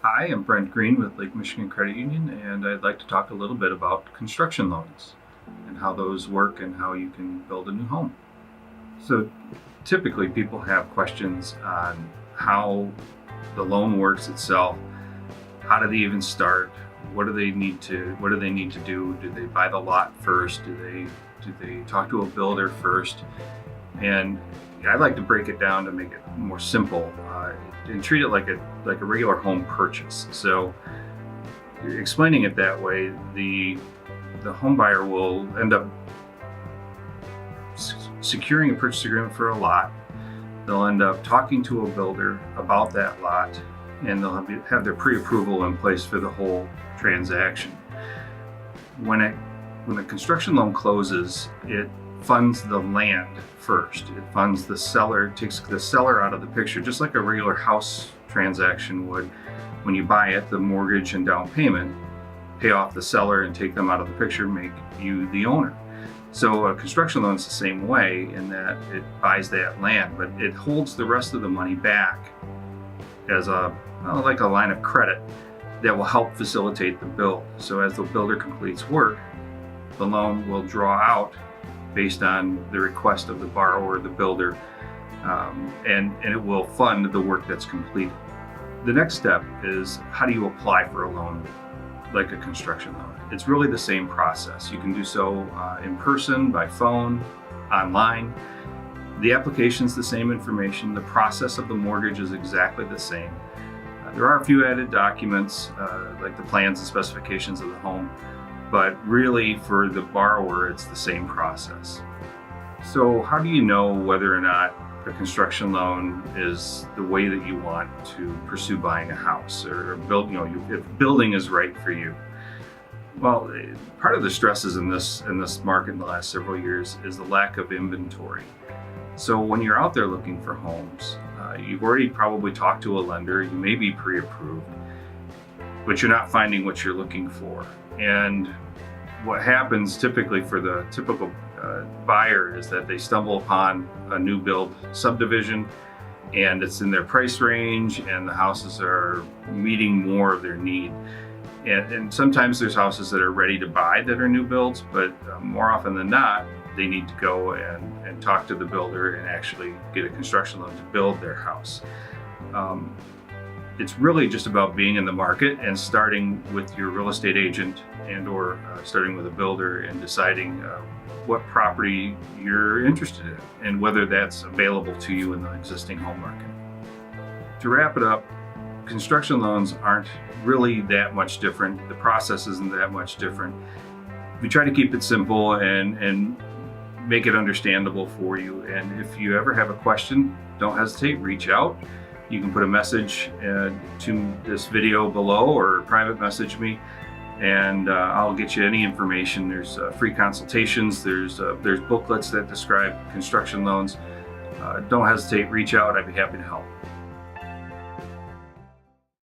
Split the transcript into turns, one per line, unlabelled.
Hi, I'm Brent Green with Lake Michigan Credit Union, and I'd like to talk a little bit about construction loans and how those work and how you can build a new home. So, typically, people have questions on how the loan works itself. How do they even start? What do they need to do? Do they buy the lot first? Do they talk to a builder first? And I like to break it down to make it more simple and treat it like a regular home purchase. So explaining it that way, the home buyer will end up securing a purchase agreement for a lot. They'll end up talking to a builder about that lot, and they'll have their pre-approval in place for the whole transaction. When a construction loan closes, it funds the land first. It funds the seller, takes the seller out of the picture, just like a regular house transaction would. When you buy it, the mortgage and down payment pay off the seller and take them out of the picture, make you the owner. So a construction loan is the same way in that it buys that land, but it holds the rest of the money back as like a line of credit that will help facilitate the build. So as the builder completes work, the loan will draw out based on the request of the borrower, the builder, and it will fund the work that's completed. The next step is, how do you apply for a loan like a construction loan? It's really the same process. You can do so in person, by phone, online. The application's the same information. The process of the mortgage is exactly the same. There are a few added documents, like the plans and specifications of the home, but really for the borrower, it's the same process. So how do you know whether or not a construction loan is the way that you want to pursue buying a house or build, if building is right for you? Well, part of the stresses in this market in the last several years is the lack of inventory. So when you're out there looking for homes, you've already probably talked to a lender, you may be pre-approved, but you're not finding what you're looking for. And what happens typically for the typical buyer is that they stumble upon a new build subdivision and it's in their price range and the houses are meeting more of their need. And sometimes there's houses that are ready to buy that are new builds, but more often than not, they need to go and talk to the builder and actually get a construction loan to build their house. It's really just about being in the market and starting with your real estate agent or starting with a builder and deciding what property you're interested in and whether that's available to you in the existing home market. To wrap it up, construction loans aren't really that much different. The process isn't that much different. We try to keep it simple and make it understandable for you. And if you ever have a question, don't hesitate, reach out. You can put a message to this video below or private message me, and I'll get you any information. There's free consultations, there's booklets that describe construction loans. Don't hesitate, reach out, I'd be happy to help.